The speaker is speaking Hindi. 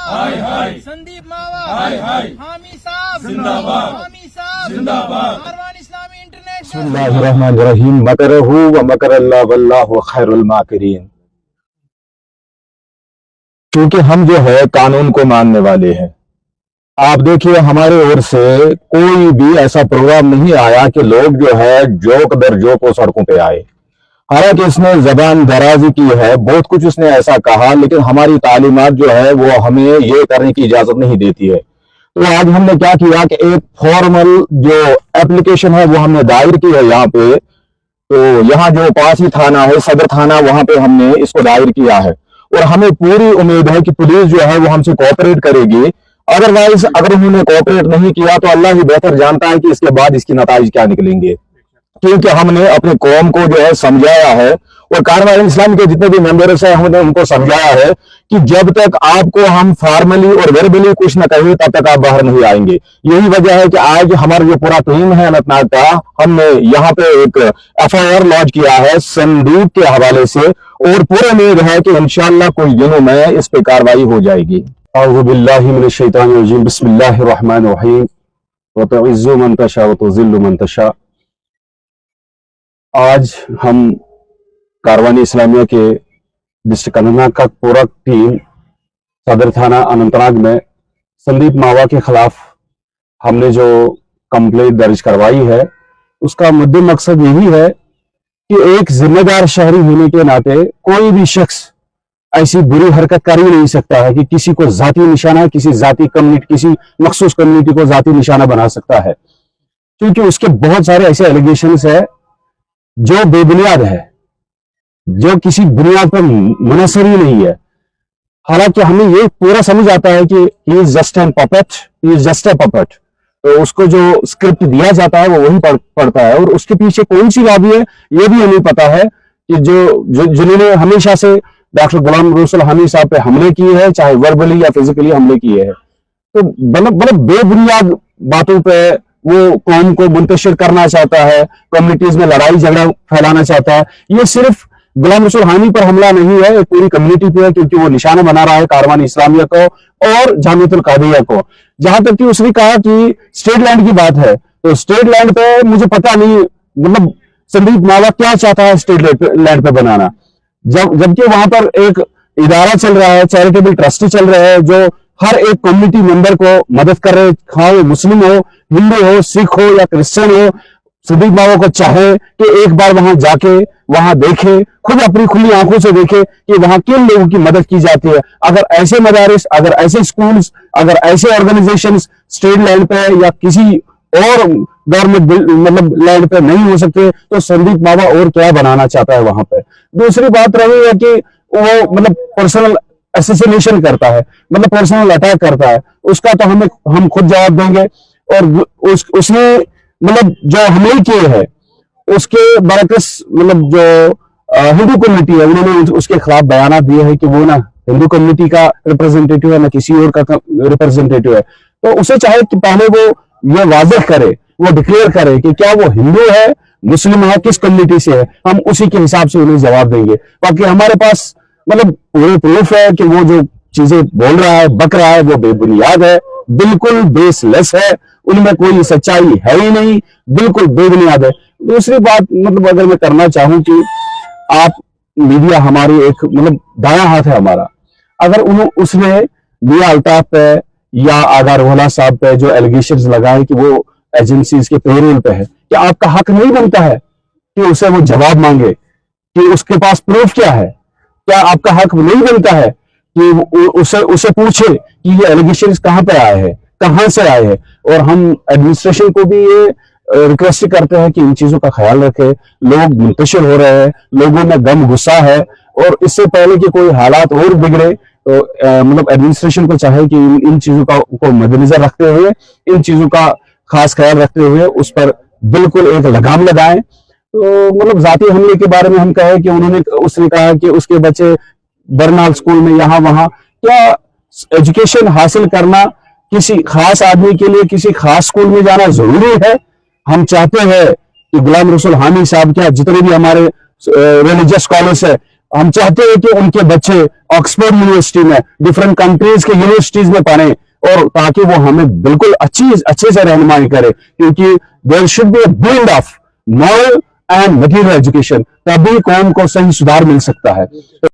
हाय हाय, संदीप मावा हाय हाय, हामी साहब जिंदाबाद, हामी साहब जिंदाबाद। कारवान इस्लामी इंटरनेशनल। बिस्मिल्लाहिर्रहमानिर्रहीम। मकरहू व मकरल्लाह वल्लाहु खैरुल माकिरीन। क्योंकि हम जो है कानून को मानने वाले हैं। आप देखिए, हमारे ओर से कोई भी ऐसा प्रोग्राम नहीं आया कि लोग जो है जोक दर जोक वो सड़कों पे आए। हालांकि इसने जबान दराजी की है, बहुत कुछ उसने ऐसा कहा, लेकिन हमारी तालीमात जो है वो हमें ये करने की इजाजत नहीं देती है। तो आज हमने क्या किया कि एक फॉर्मल जो एप्लीकेशन है वो हमने दायर की है यहाँ पे। तो यहाँ जो पास ही थाना है, सदर थाना, वहां पे हमने इसको दायर किया है और हमें पूरी उम्मीद है कि पुलिस जो है वो हमसे कोऑपरेट करेगी। अदरवाइज अगर उन्होंने कोऑपरेट नहीं किया तो अल्लाह ही बेहतर जानता है कि इसके बाद इसकी नताइज क्या निकलेंगे। क्योंकि हमने अपने कौम को जो है समझाया है और कारवान इस्लामी के जितने भी मेंबर्स हैं हमने उनको समझाया है कि जब तक आपको हम फॉर्मली और वर्बली कुछ न कहें तब तक आप बाहर नहीं आएंगे। यही वजह है कि आज हमारा जो पूरा टीम है अनंतनाग का, हमने यहाँ पे एक FIR लॉन्च किया है संदीप के हवाले से और पूरा उम्मीद है कि इंशाअल्लाह कुछ दिनों में इस पे कार्रवाई हो जाएगी। औज़ु बिल्लाहि मिनश शैतानिर रजीम। बिस्मिल्लाहिर रहमानिर रहीम। व तुइज़्ज़ु मन तशा व तुज़िल्लु मन तशा। आज हम कारवानी इस्लामिया के डिस्ट्रिक्ट अनंतनाग का पूरा टीम सदर थाना अनंतनाग में संदीप मावा के खिलाफ हमने जो कंप्लेंट दर्ज करवाई है, उसका मुद्दे मकसद यही है कि एक जिम्मेदार शहरी होने के नाते कोई भी शख्स ऐसी बुरी हरकत कर ही नहीं सकता है कि किसी को जाती निशाना, किसी जाती कम्युनिटी, किसी मखसूस कम्युनिटी को जाती निशाना बना सकता है। क्योंकि उसके बहुत सारे ऐसे एलिगेशंस है जो बेबुनियाद है, जो किसी बुनियाद पर मुनसर ही नहीं है। हालांकि हमें ये पूरा समझ आता है कि he is just an puppet, he is just a puppet. तो उसको जो स्क्रिप्ट दिया जाता है वो वही पढ़ता है और उसके पीछे कौन सी लॉबी है ये भी हमें पता है कि जिन्होंने हमेशा से डॉक्टर गुलाम रसूल हामी साहब पे हमले किए हैं, चाहे वर्बली या फिजिकली हमले किए हैं। तो मतलब बेबुनियाद बातों पे वो कौम को मुंतशिर करना चाहता है, कम्युनिटीज में लड़ाई झगड़ा फैलाना चाहता है। ये सिर्फ गुलाम रसूल हामी पर हमला नहीं है, पूरी कम्युनिटी पे है, क्योंकि वो निशाना बना रहा है कारवान इस्लामिया को और जामियतुल कादिरिया को। जहां तक कि उसने कहा कि स्टेट लैंड की बात है, तो स्टेट लैंड पे मुझे पता नहीं मतलब संदीप मावा क्या चाहता है स्टेट लैंड पे बनाना, जबकि वहां पर एक इदारा चल रहा है, चैरिटेबल ट्रस्टी चल रहे हैं जो हर एक कम्युनिटी मेंबर को मदद कर रहे, खाओ वो मुस्लिम हो, हिंदू हो, सिख हो या क्रिश्चियन हो। संदीप मावा को चाहे कि एक बार वहां जाके वहां देखे, खुद अपनी खुली आंखों से देखे कि वहां किन लोगों की मदद की जाती है। अगर ऐसे मदारिस, अगर ऐसे स्कूल्स, अगर ऐसे ऑर्गेनाइजेशंस स्टेट लैंड पे या किसी और गवर्नमेंट मतलब लैंड पे नहीं हो सकते तो संदीप मावा और क्या बनाना चाहता है वहां पे। दूसरी बात रही है कि वो मतलब पर्सनल असैसिनेशन करता है, मतलब पर्सनल अटैक करता है, उसका तो हम खुद जवाब देंगे। और उसने मतलब जो हमले किए हैं उसके बरकस मतलब जो हिंदू कम्युनिटी है उन्होंने उसके खिलाफ बयान दिए हैं कि वो ना हिंदू कम्युनिटी का रिप्रेजेंटेटिव है ना किसी और का रिप्रेजेंटेटिव है। तो उसे चाहे कि पहले वो ये वाज़ेह करे, वो डिक्लेयर करे कि क्या वो हिंदू है, मुस्लिम है, किस कम्युनिटी से है, हम उसी के हिसाब से उन्हें जवाब देंगे। बाकी हमारे पास मतलब पूरे प्रूफ है कि वो जो चीजें बोल रहा है, बक रहा है, वो बेबुनियाद है, बिल्कुल बेसलेस है, उनमें कोई सच्चाई है ही नहीं, बिल्कुल बेबुनियाद है। दूसरी बात मतलब अगर मैं करना चाहूं कि आप मीडिया हमारी एक मतलब दायां हाथ है हमारा, अगर उसने मियां अल्ताफ पे या आगा रोहला साहब पे जो एलिगेशंस लगाए कि वो एजेंसीज के पेरोल पे है, क्या आपका हक नहीं बनता है कि उसे वो जवाब मांगे कि उसके पास प्रूफ क्या है? क्या आपका हक नहीं बनता है कि उसे पूछे कि ये एलिगेशंस कहां पे आए हैं, कहां से आए हैं? और हम एडमिनिस्ट्रेशन को भी ये रिक्वेस्ट करते हैं कि इन चीजों का ख्याल रखे। लोग मुंतशिर हो रहे हैं, लोगों में गम गुस्सा है और इससे पहले कि कोई हालात और बिगड़े तो मतलब एडमिनिस्ट्रेशन को चाहे कि इन चीजों को मद्देनजर रखते हुए, इन चीजों का खास ख्याल रखते हुए उस पर बिल्कुल एक लगाम लगाएं। तो मतलब जाती हमले के बारे में हम कहे कि उसने कहा कि उसके बच्चे बरनाल स्कूल में यहाँ वहां, क्या एजुकेशन हासिल करना किसी खास आदमी के लिए किसी खास स्कूल में जाना जरूरी है? हम चाहते हैं कि गुलाम रसूल हामी साहब क्या जितने भी हमारे रिलीजियस स्कॉलर्स है हम चाहते हैं कि उनके बच्चे ऑक्सफोर्ड यूनिवर्सिटी में, डिफरेंट कंट्रीज के यूनिवर्सिटीज में पढ़ें, और ताकि वो हमें बिल्कुल अच्छे से रहनुमाई करे, क्योंकि there should be a blend of moral and material education, तभी कौम को सही सुधार मिल सकता है।